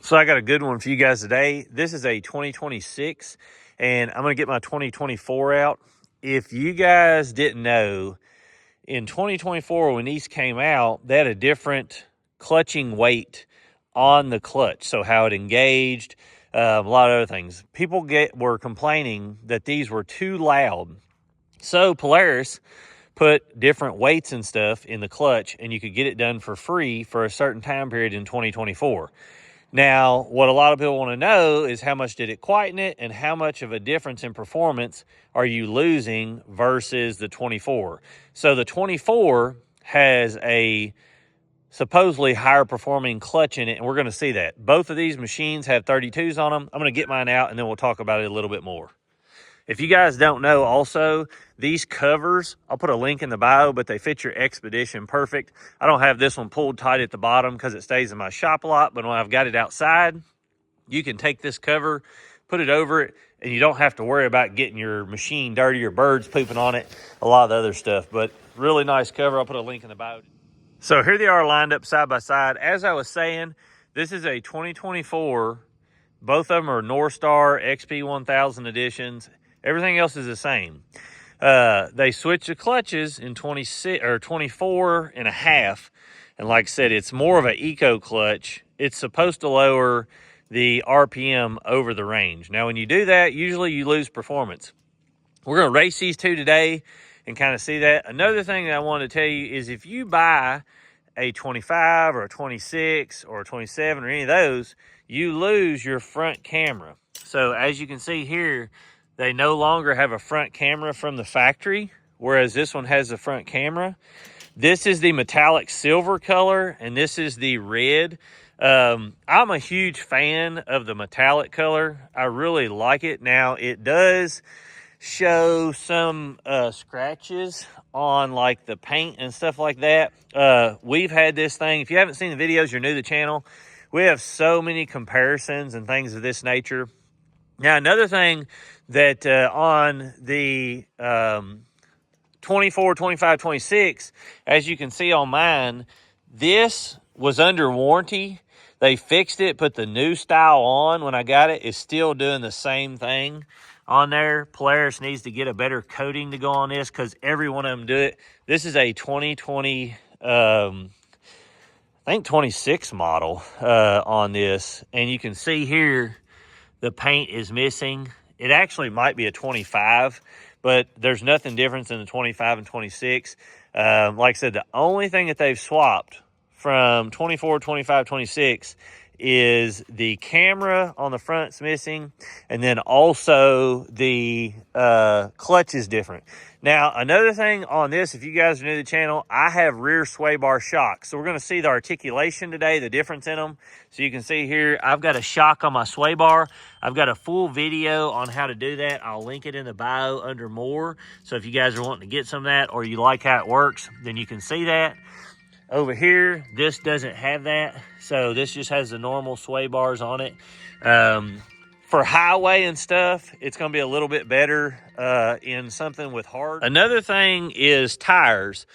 So I got a good one for you guys today. This is a 2026, and I'm going to get my 2024 out. If you guys didn't know, in 2024, when these came out, they had a different clutching weight on the clutch. So how it engaged, a lot of other things. People were complaining that these were too loud. So Polaris put different weights and stuff in the clutch, and you could get it done for free for a certain time period in 2024. Now, what a lot of people want to know is how much did it quieten it and how much of a difference in performance are you losing versus the 24. So the 24 has a supposedly higher performing clutch in it, and we're going to see that. Both of these machines have 32s on them. I'm going to get mine out, and then we'll talk about it a little bit more. If you guys don't know also, these covers, I'll put a link in the bio, but they fit your Xpedition perfect. I don't have this one pulled tight at the bottom because it stays in my shop a lot, but when I've got it outside, you can take this cover, put it over it, and you don't have to worry about getting your machine dirty or birds pooping on it, a lot of the other stuff. But really nice cover. I'll put a link in the bio. So here they are lined up side by side. As I was saying, this is a 2024. Both of them are North Star XP 1000 editions. Everything else is the same. They switched the clutches in 26 or 24 and a half. And like I said, it's more of an eco clutch. It's supposed to lower the RPM over the range. Now, when you do that, usually you lose performance. We're going to race these two today and kind of see that. Another thing that I wanted to tell you is if you buy a 25 or a 26 or a 27 or any of those, you lose your front camera. So as you can see here, they no longer have a front camera from the factory, whereas this one has the front camera. This is the metallic silver color, and this is the red. I'm a huge fan of the metallic color. I really like it. Now, it does show some scratches on like the paint and stuff like that. We've had this thing. If you haven't seen the videos, you're new to the channel. We have so many comparisons and things of this nature. Now, another thing that on the 24, 25, 26, as you can see on mine, this was under warranty. They fixed it, put the new style on when I got it. It's still doing the same thing on there. Polaris needs to get a better coating to go on this because every one of them do it. This is a 2020, I think 26 model on this. And you can see here, the paint is missing. It actually might be a 25, but there's nothing different in the 25 and 26. Like I said, the only thing that they've swapped from 24, 25, 26 is the camera on the front's missing, and then also the clutch is different. Now, another thing on this, if you guys are new to the channel, I have rear sway bar shocks. So we're going to see the articulation today, the difference in them. So you can see here, I've got a shock on my sway bar. I've got a full video on how to do that. I'll link it in the bio under more. So if you guys are wanting to get some of that or you like how it works, then you can see that. Over here, this doesn't have that. So this just has the normal sway bars on it. For highway and stuff, it's going to be a little bit better in something with hard. Another thing is tires.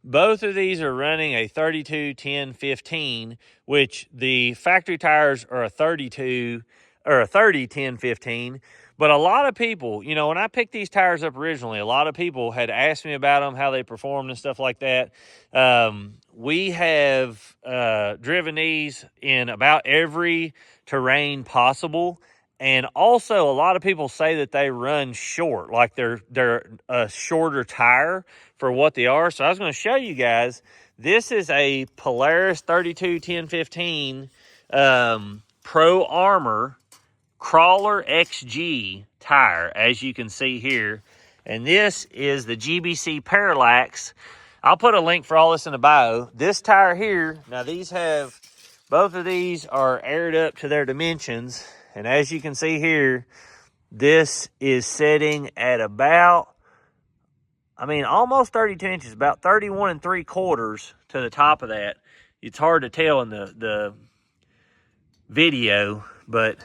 Both of these are running a 32, 10, 15, which the factory tires are a 32 or a 30, 10, 15. But a lot of people, you know, when I picked these tires up originally, a lot of people had asked me about them, how they performed and stuff like that. We have driven these in about every terrain possible. And also, a lot of people say that they run short, like they're a shorter tire for what they are. So I was going to show you guys. This is a Polaris 32 1015 Pro Armor Crawler XG tire, as you can see here. And this is the GBC Parallax. I'll put a link for all this in the bio. This tire here, now these have, both of these are aired up to their dimensions. And as you can see here, this is setting at about, almost 32 inches, about 31 3/4 to the top of that. It's hard to tell in the video, but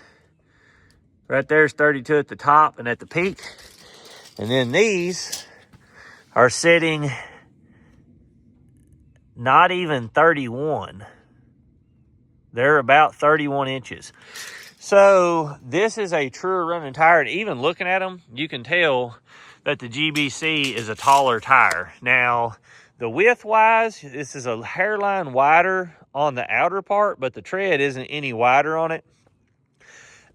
right there's 32 at the top and at the peak. And then these are sitting not even 31. They're about 31 inches. So this is a truer running tire, and even looking at them, you can tell that the GBC is a taller tire. Now, the width-wise, this is a hairline wider on the outer part, but the tread isn't any wider on it.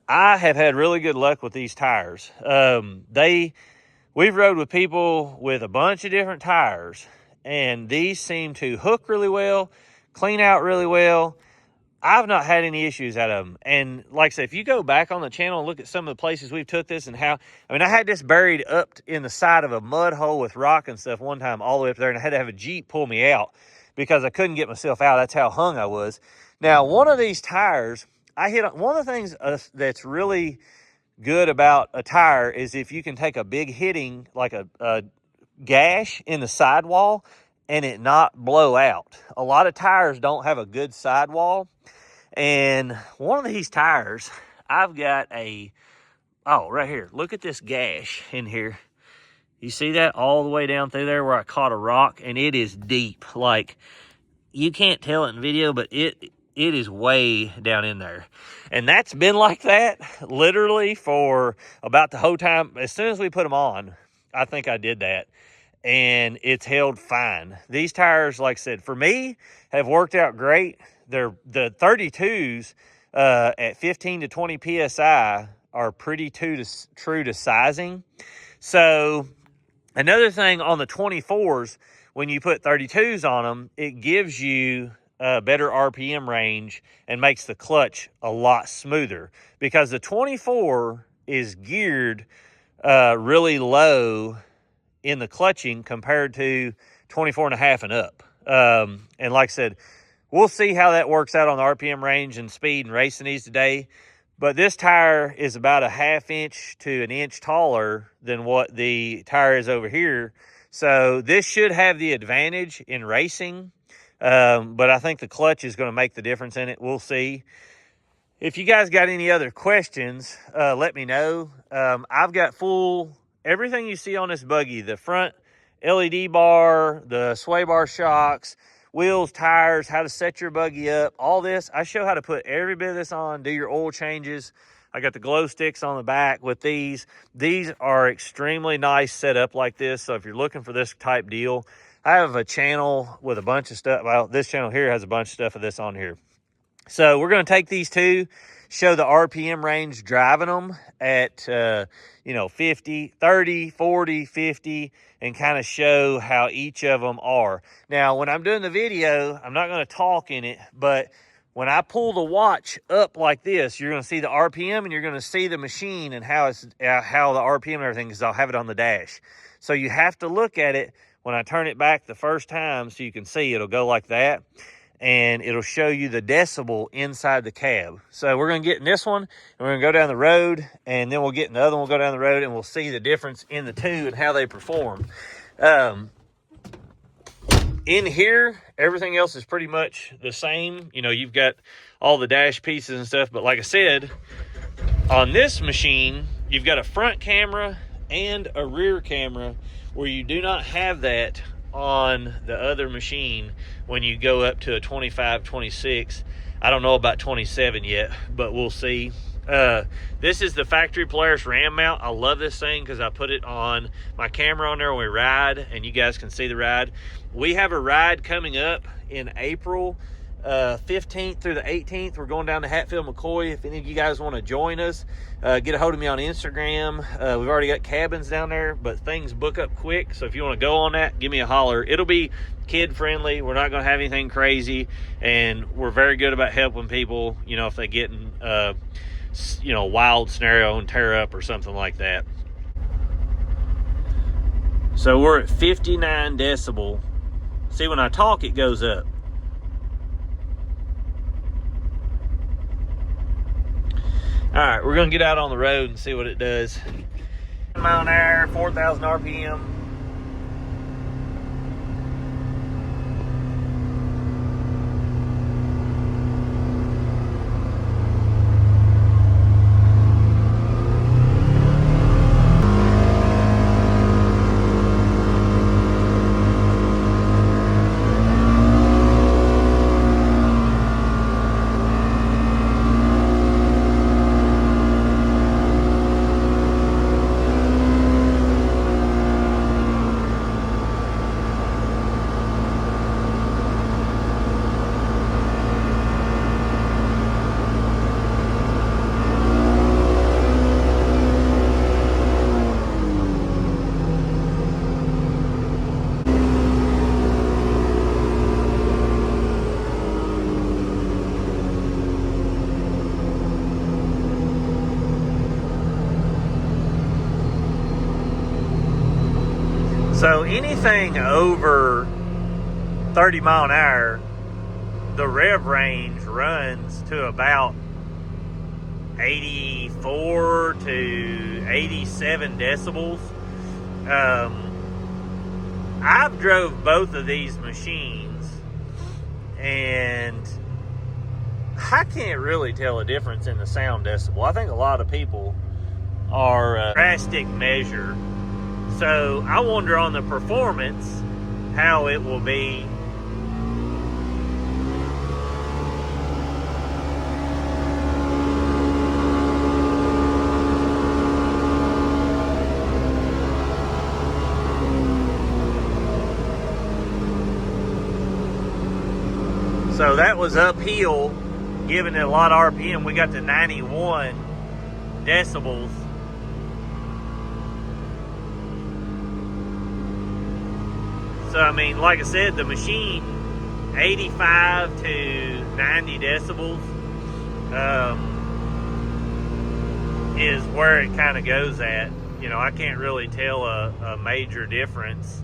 I have had really good luck with these tires. We've rode with people with a bunch of different tires, and these seem to hook really well, clean out really well. I've not had any issues out of them. And like I said, if you go back on the channel and look at some of the places we've took this and how, I mean, I had this buried up in the side of a mud hole with rock and stuff one time all the way up there, and I had to have a Jeep pull me out because I couldn't get myself out. That's how hung I was. Now, one of these tires, one of the things that's really good about a tire is if you can take a big hitting, like a gash in the sidewall, and it not blow out. A lot of tires don't have a good sidewall. And one of these tires, I've got right here. Look at this gash in here. You see that all the way down through there where I caught a rock, and it is deep. Like, you can't tell it in video, but it is way down in there. And that's been like that literally for about the whole time. As soon as we put them on, I think I did that, and it's held fine. These tires, like I said, for me, have worked out great. They're the 32s at 15 to 20 PSI are pretty true to sizing. So another thing on the 24s, when you put 32s on them, it gives you a better RPM range and makes the clutch a lot smoother, because the 24 is geared really low in the clutching compared to 24 and a half and up. And like I said, we'll see how that works out on the RPM range and speed and racing these today. But this tire is about a ½ inch to an inch taller than what the tire is over here. So this should have the advantage in racing. But I think the clutch is going to make the difference in it. We'll see. If you guys got any other questions, let me know. I've got everything you see on this buggy, the front LED bar, the sway bar shocks, wheels, tires, how to set your buggy up, all this. I show how to put every bit of this on, do your oil changes. I got the glow sticks on the back with these. These are extremely nice set up like this. So if you're looking for this type deal, I have a channel with a bunch of stuff. Well, this channel here has a bunch of stuff of this on here. So we're going to take these two, show the RPM range driving them at, 50, 30, 40, 50, and kind of show how each of them are. Now, when I'm doing the video, I'm not going to talk in it, but when I pull the watch up like this, you're going to see the RPM, and you're going to see the machine and how the RPM and everything, because I'll have it on the dash. So you have to look at it when I turn it back the first time so you can see it'll go like that. And it'll show you the decibel inside the cab. So we're going to get in this one, and we're going to go down the road, and then we'll get in the other one, we'll go down the road, and we'll see the difference in the two and how they perform. In here, everything else is pretty much the same. You've got all the dash pieces and stuff, but like I said, on this machine, you've got a front camera and a rear camera, where you do not have that on the other machine when you go up to a 25, 26. I don't know about 27 yet, but we'll see. This is the factory Polaris ram mount. I love this thing because I put it on my camera on there when we ride, and you guys can see the ride. We have a ride coming up in April 15th through the 18th. We're going down to Hatfield McCoy. If any of you guys want to join us, get a hold of me on Instagram. We've already got cabins down there, but things book up quick. So if you want to go on that, give me a holler. It'll be kid friendly. We're not going to have anything crazy, and we're very good about helping people, if they get in a wild scenario and tear up or something like that. So we're at 59 decibel. See, when I talk, it goes up. All right, we're gonna get out on the road and see what it does. 1 mile an hour, 4,000 RPM. So anything over 30 mile an hour, the rev range runs to about 84 to 87 decibels. I've drove both of these machines, and I can't really tell a difference in the sound decibel. I think a lot of people are drastic measure. So I wonder on the performance how it will be. So that was uphill, giving it a lot of RPM. We got to 91 decibels. So, I mean, like I said, the machine, 85 to 90 decibels is where it kind of goes at. You know, I can't really tell a major difference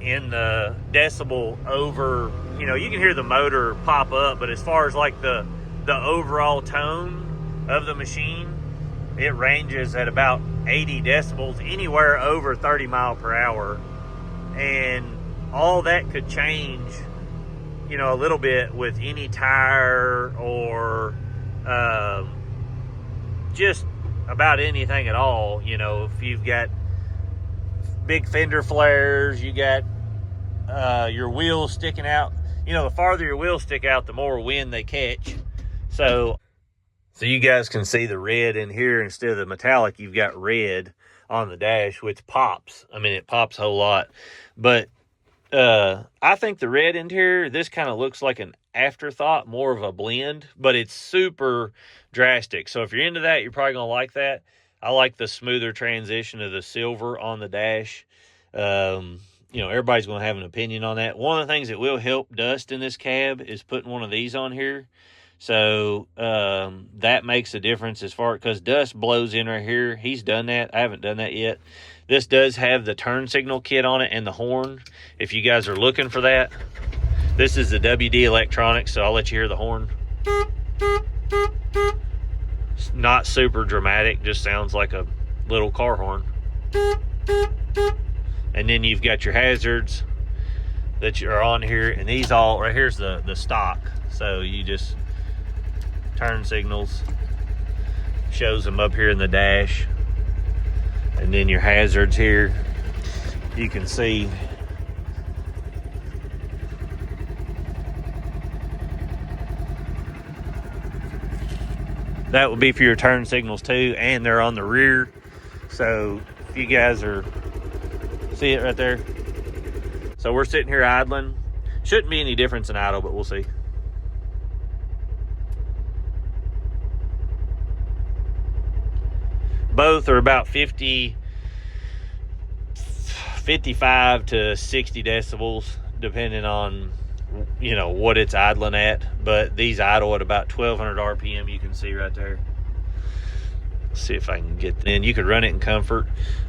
in the decibel over, you know, you can hear the motor pop up, but as far as like the overall tone of the machine, it ranges at about 80 decibels, anywhere over 30 mile per hour. And all that could change, you know, a little bit with any tire or just about anything at all. You know, if you've got big fender flares, you got your wheels sticking out. You know, the farther your wheels stick out, the more wind they catch. So you guys can see the red in here. Instead of the metallic, you've got red on the dash, which pops. I mean, it pops a whole lot. But I think the red interior, this kind of looks like an afterthought, more of a blend, but it's super drastic. So if you're into that, you're probably going to like that. I like the smoother transition of the silver on the dash. You know, everybody's going to have an opinion on that. One of the things that will help dust in this cab is putting one of these on here. So that makes a difference as far, because dust blows in right here. He's done that. I haven't done that yet. This does have the turn signal kit on it and the horn, if you guys are looking for that. This is the WD electronics, so I'll let you hear the horn. It's not super dramatic, just sounds like a little car horn. And then you've got your hazards that are on here, and these all, right here's the stock. So you just turn signals, shows them up here in the dash. And then your hazards here, you can see that would be for your turn signals too, and they're on the rear. So if you guys are, see it right there. So we're sitting here idling. Shouldn't be any difference in idle, but we'll see. Both are about 55 to 60 decibels, depending on, you know, what it's idling at. But these idle at about 1200 RPM, you can see right there. Let's see if I can get in. You could run it in comfort,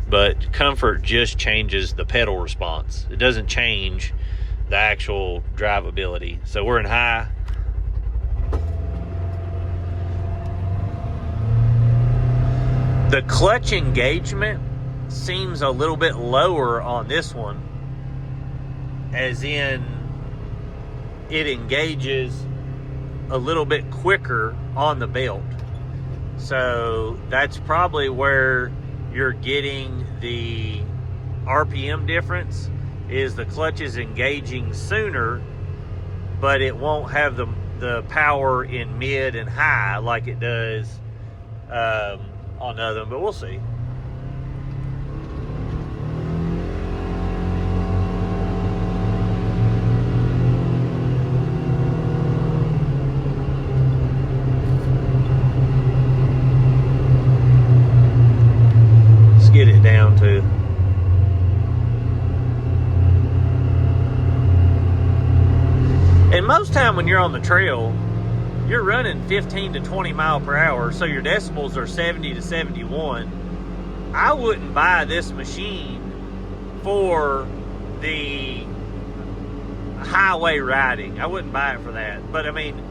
but comfort just changes the pedal response. It doesn't change the actual drivability. So we're in high. The clutch engagement seems a little bit lower on this one, as in it engages a little bit quicker on the belt. So that's probably where you're getting the RPM difference, is the clutch is engaging sooner, but it won't have the power in mid and high like it does on the other one, but we'll see. Let's get it down to, and most time when you're on the trail, you're running 15 to 20 mile per hour, so your decibels are 70 to 71. I wouldn't buy this machine for the highway riding. I wouldn't buy it for that. But I mean,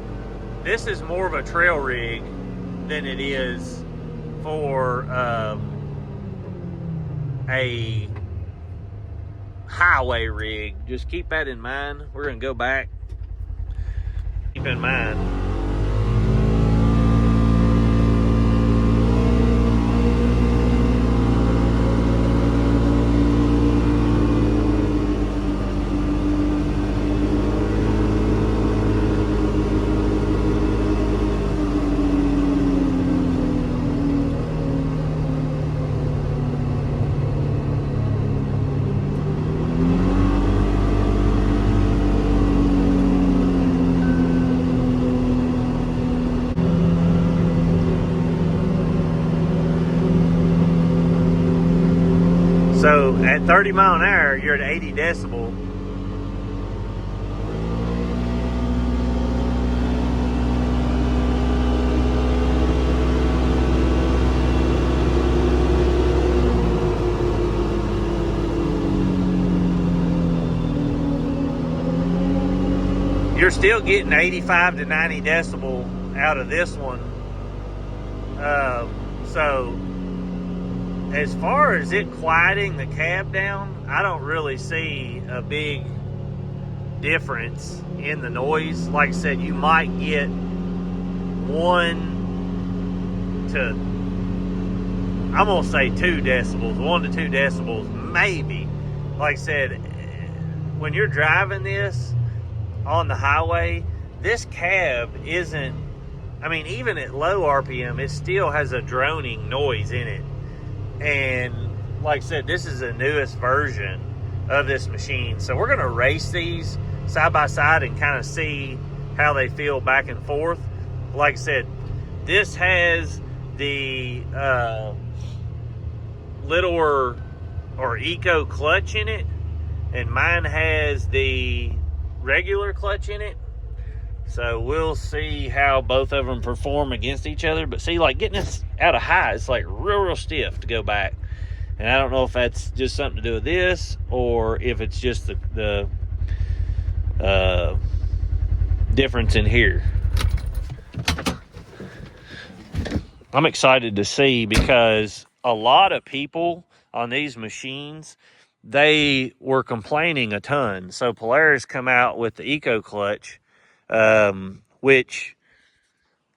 this is more of a trail rig than it is for a highway rig. Just keep that in mind. We're gonna go back. Keep in mind. So at 30 mile an hour, you're at 80 decibel. You're still getting 85 to 90 decibel out of this one. So as far as it quieting the cab down, I don't really see a big difference in the noise. Like I said, you might get 1 to, I'm gonna say 2 decibels, 1 to 2 decibels, maybe. Like I said, when you're driving this on the highway, this cab isn't, I mean, even at low RPM, it still has a droning noise in it. And like I said, this is the newest version of this machine. So we're gonna race these side by side and kind of see how they feel back and forth. Like I said, this has the littler or eco clutch in it, and mine has the regular clutch in it. So we'll see how both of them perform against each other. But see, like getting this out of high, it's like real stiff to go back. And I don't know if that's just something to do with this, or if it's just the difference in here. I'm excited to see, because a lot of people on these machines, they were complaining a ton. So Polaris come out with the eco clutch, which,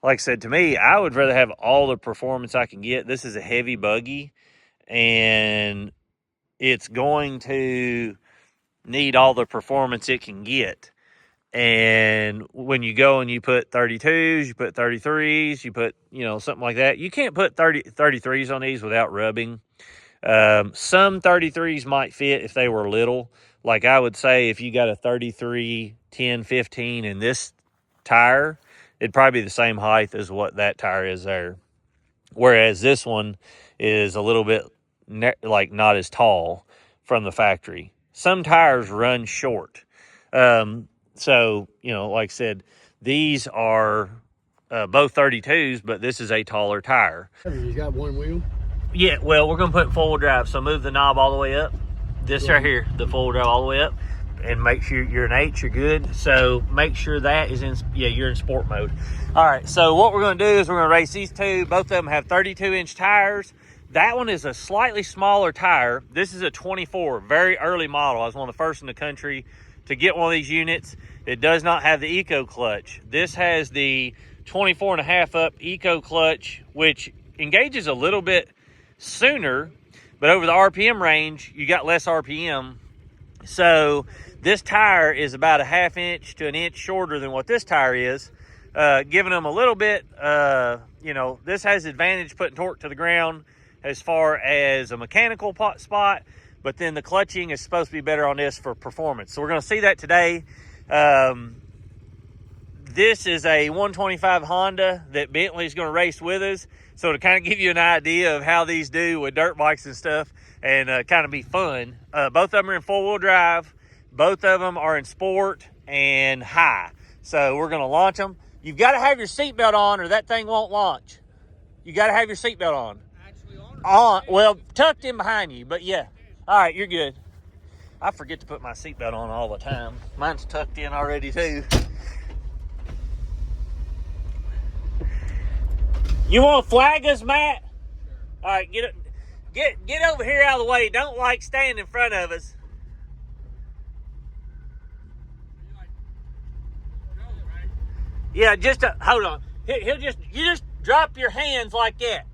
like I said, to me, I would rather have all the performance I can get. This is a heavy buggy, and it's going to need all the performance it can get. And when you go and you put 32s, you put 33s, you put, you know, something like that, you can't put 33s on these without rubbing. Some 33s might fit if they were little. Like I would say, if you got a 33, 10, 15 in this tire, it'd probably be the same height as what that tire is there. Whereas this one is a little bit like not as tall from the factory. Some tires run short. So, you know, like I said, these are both 32s, but this is a taller tire. You got one wheel? Yeah, well, we're going to put four-wheel drive. So move the knob all the way up. This right here, the four-wheel drive all the way up. And make sure you're in H, you're good. So make sure that is in, yeah, you're in sport mode. All right, so what we're going to do is we're going to race these two. Both of them have 32-inch tires. That one is a slightly smaller tire. This is a 24, very early model. I was one of the first in the country to get one of these units. It does not have the eco clutch. This has the 24.5 up eco clutch, which engages a little bit sooner, but over the RPM range, you got less RPM. So this tire is about a ½ inch to an inch shorter than what this tire is, giving them a little bit, you know, this has advantage putting torque to the ground as far as a mechanical spot, but then the clutching is supposed to be better on this for performance. So we're going to see that today. This is a 125 Honda that Bentley's going to race with us. So to kind of give you an idea of how these do with dirt bikes and stuff, and kind of be fun. Both of them are in four-wheel drive. Both of them are in sport and high. So we're going to launch them. You've got to have your seatbelt on or that thing won't launch. You got to have your seatbelt on. Actually on? On. Well, tucked in behind you, but yeah. All right, you're good. I forget to put my seatbelt on all the time. Mine's tucked in already too. You want to flag us, Matt? All right, get over here out of the way. Don't stand in front of us. Yeah, just hold on. You just drop your hands like that.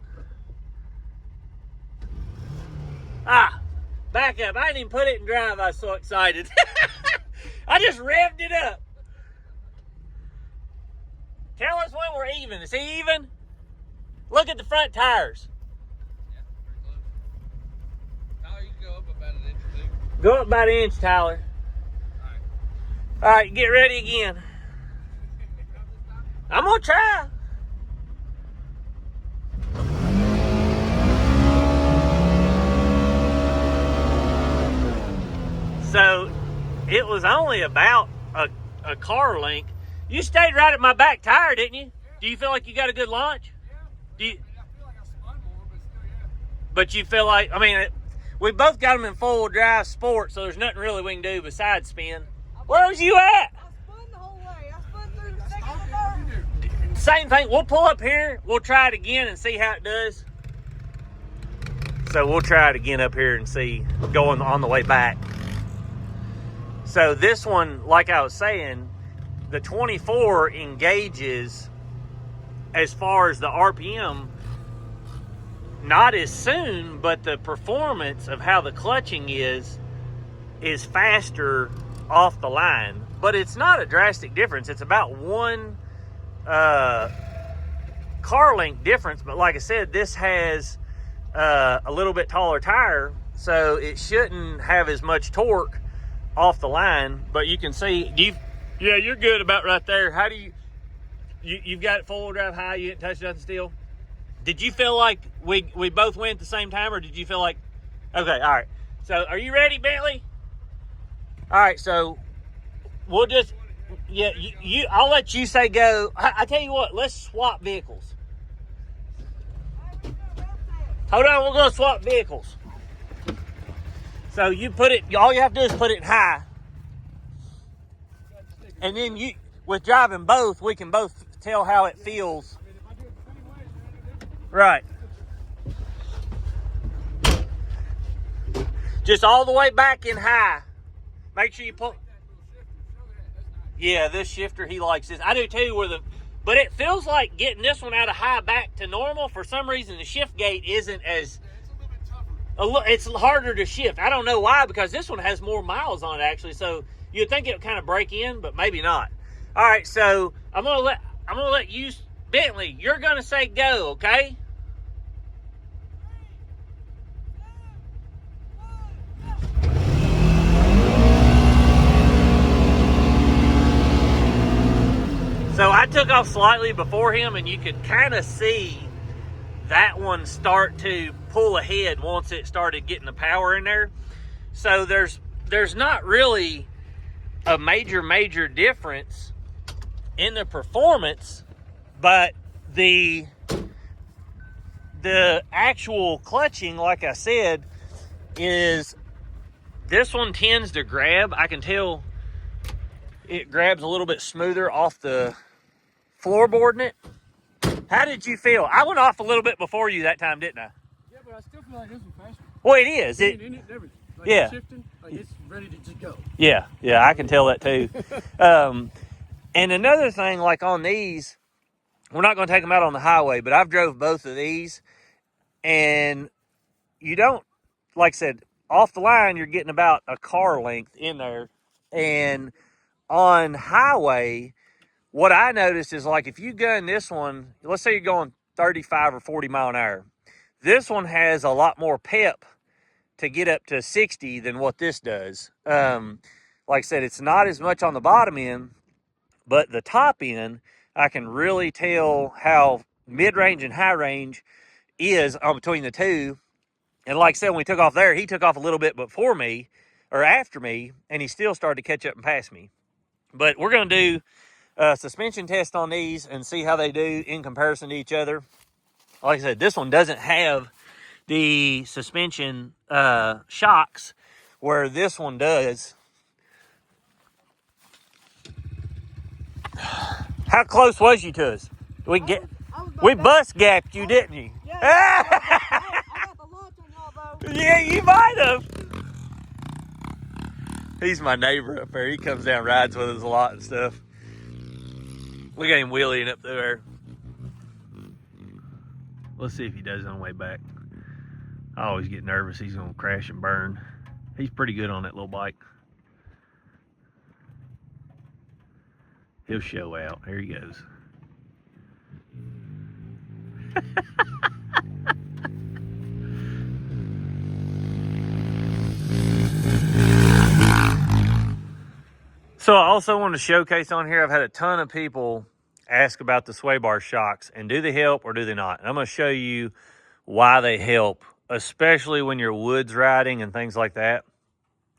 Back up. I didn't even put it in drive. I was so excited. I just revved it up. Tell us when we're even. Is he even? Look at the front tires. Yeah, pretty close. Tyler, you can go up about an inch or two. Go up about an inch, Tyler. All right, get ready again. I'm gonna try. So it was only about a car length. You stayed right at my back tire, didn't you? Yeah. Do you feel like you got a good launch? Yeah. Do you, I feel like I spun more, but still, yeah. But you feel like, I mean, we both got them in full drive sport, so there's nothing really we can do besides spin. Where was you at? I spun the whole way. I spun through the second and third. Same thing. We'll pull up here. We'll try it again and see how it does. So we'll try it again up here and see going on the way back. So this one, like I was saying, the 24 engages as far as the RPM, not as soon, but the performance of how the clutching is faster off the line. But it's not a drastic difference. It's about one car length difference. But like I said, this has a little bit taller tire, so it shouldn't have as much torque off the line. But you can see, yeah, you're good about right there. How do you've got it full drive high, you didn't touch nothing still? Did you feel like we both went at the same time, or did you feel like, okay, all right. So are you ready, Bentley? All right, so we'll just, yeah, I'll let you say go. I tell you what, let's swap vehicles. Hold on, we're gonna swap vehicles. So you put it, all you have to do is put it in high. And then with driving both, we can both tell how it feels. Right. Just all the way back in high. Make sure you pull. Yeah, this shifter, he likes this. I do too, but it feels like getting this one out of high back to normal. For some reason, the shift gate isn't as, it's harder to shift. I don't know why, because this one has more miles on it actually. So you'd think it would kind of break in, but maybe not. All right, so I'm gonna let you, Bentley, you're gonna say go, okay? So I took off slightly before him, and you could kind of see that one start to pull ahead once it started getting the power in there. So there's not really a major difference in the performance, but the actual clutching, like I said, is this one tends to grab. I can tell it grabs a little bit smoother off the floorboard in it. How did you feel? I went off a little bit before you that time, didn't I? Yeah, but I still feel like this was faster. Well, it is. Everything. Like yeah. Shifting, like it's ready to just go. Yeah, I can tell that too. And another thing, like on these, we're not going to take them out on the highway, but I've drove both of these, and you don't, like I said, off the line, you're getting about a car length in there. And on highway, what I noticed is, like, if you gun this one, let's say you're going 35 or 40 mile an hour, this one has a lot more pep to get up to 60 than what this does. Like I said, it's not as much on the bottom end, but the top end, I can really tell how mid-range and high range is between the two. And like I said, when we took off there, he took off a little bit before me, or after me, and he still started to catch up and pass me. But we're going to do a suspension test on these and see how they do in comparison to each other. Like I said, this one doesn't have the suspension shocks, where this one does. How close was you to us? We bust gapped you, didn't you? Yeah, I got the launch on y'all, though. Yeah, you might have. He's my neighbor up there. He comes down, rides with us a lot and stuff. We got him wheeling up there. Let's see if he does on the way back. I always get nervous he's gonna crash and burn. He's pretty good on that little bike. He'll show out. Here he goes. So I also want to showcase on here, I've had a ton of people ask about the swaybar shocks and do they help or do they not? And I'm going to show you why they help, especially when you're woods riding and things like that.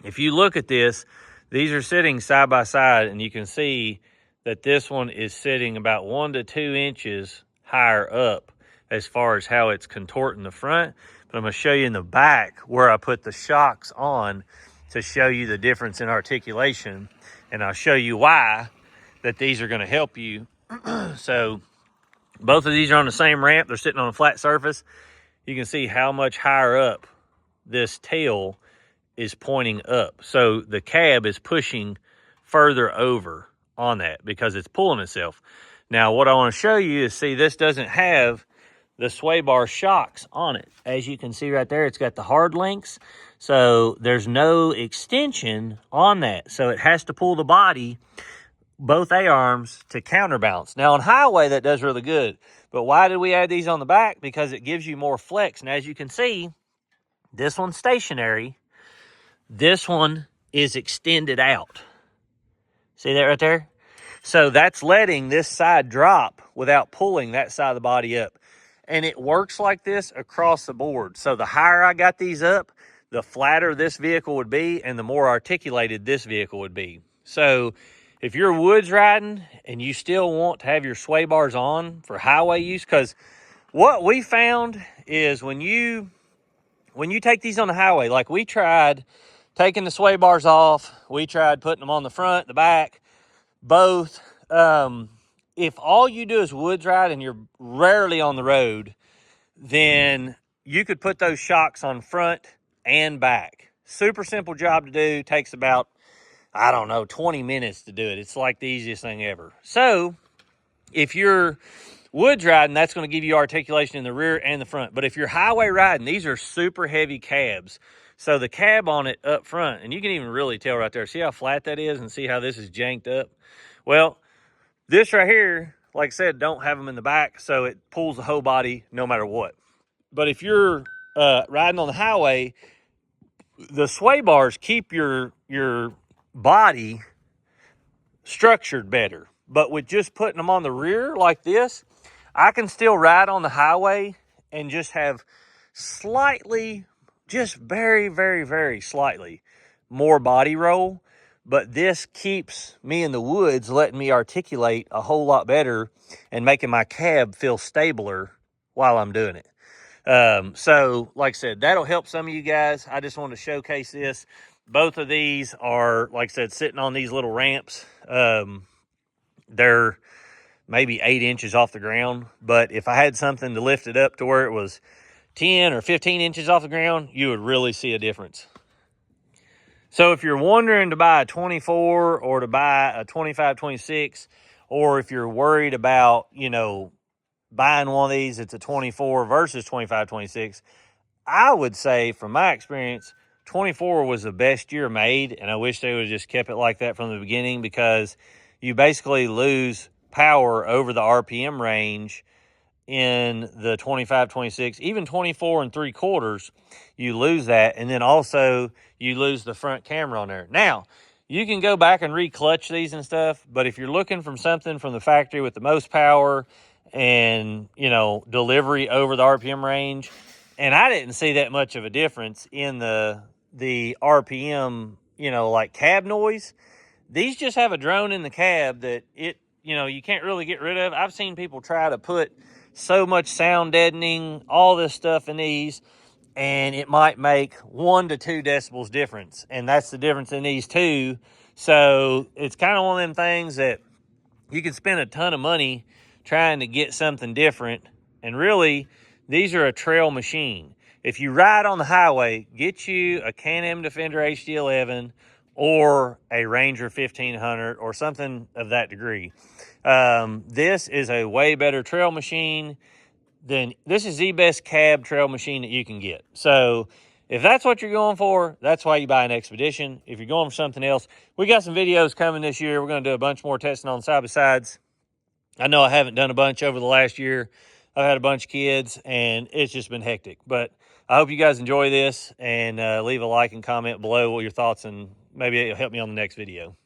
If you look at this, these are sitting side by side and you can see that this one is sitting about 1 to 2 inches higher up as far as how it's contorting the front. But I'm going to show you in the back where I put the shocks on to show you the difference in articulation. And I'll show you why that these are going to help you. So both of these are on the same ramp. They're sitting on a flat surface. You can see how much higher up this tail is pointing up. So the cab is pushing further over on that because it's pulling itself. Now what I want to show you is, see, this doesn't have the sway bar shocks on it. As you can see right there, it's got the hard links. So there's no extension on that. So it has to pull the body, both A-arms, to counterbalance. Now on highway, that does really good. But why did we add these on the back? Because it gives you more flex. And as you can see, this one's stationary. This one is extended out. See that right there? So that's letting this side drop without pulling that side of the body up. And it works like this across the board. So the higher I got these up, the flatter this vehicle would be and the more articulated this vehicle would be. So if you're woods riding and you still want to have your sway bars on for highway use, because what we found is when you take these on the highway, like we tried taking the sway bars off, we tried putting them on the front, the back, both. If all you do is woods ride and you're rarely on the road, then you could put those shocks on front and back. Super simple job to do. Takes about, I don't know, 20 minutes to do it. It's like the easiest thing ever. So if you're woods riding, that's going to give you articulation in the rear and the front. But if you're highway riding, these are super heavy cabs. So the cab on it up front, and you can even really tell right there. See how flat that is and see how this is janked up? Well, this right here, like I said, don't have them in the back, so it pulls the whole body no matter what. But if you're riding on the highway, the sway bars keep your body structured better. But with just putting them on the rear like this, I can still ride on the highway and just have slightly, just very, very, very slightly more body roll. But this keeps me in the woods, letting me articulate a whole lot better and making my cab feel stabler while I'm doing it. So like I said, that'll help some of you guys. I just wanted to showcase this. Both of these are, like I said, sitting on these little ramps. They're maybe 8 inches off the ground. But if I had something to lift it up to where it was 10 or 15 inches off the ground, you would really see a difference. So if you're wondering to buy a 24 or to buy a 25, 26, or if you're worried about, buying one of these, it's a 24 versus 25, 26, I would say from my experience, 24 was the best year made. And I wish they would have just kept it like that from the beginning, because you basically lose power over the RPM range in the 25, 26, even 24 and 3/4, you lose that. And then also you lose the front camera on there. Now, you can go back and re-clutch these and stuff, but if you're looking from something from the factory with the most power and, delivery over the RPM range, and I didn't see that much of a difference in the RPM, like cab noise. These just have a drone in the cab that you can't really get rid of. I've seen people try to put so much sound deadening, all this stuff in these, and it might make 1 to 2 decibels difference. And that's the difference in these two. So it's kind of one of them things that you can spend a ton of money trying to get something different. And really, these are a trail machine. If you ride on the highway, get you a Can-Am Defender HD11 or a Ranger 1500 or something of that degree. This is a way better trail machine. This is the best cab trail machine that you can get. So if that's what you're going for, that's why you buy an Xpedition. If you're going for something else, we got some videos coming this year. We're going to do a bunch more testing on side-by-sides. I know I haven't done a bunch over the last year. I've had a bunch of kids, and it's just been hectic. But I hope you guys enjoy this, and leave a like and comment below what your thoughts, and maybe it'll help me on the next video.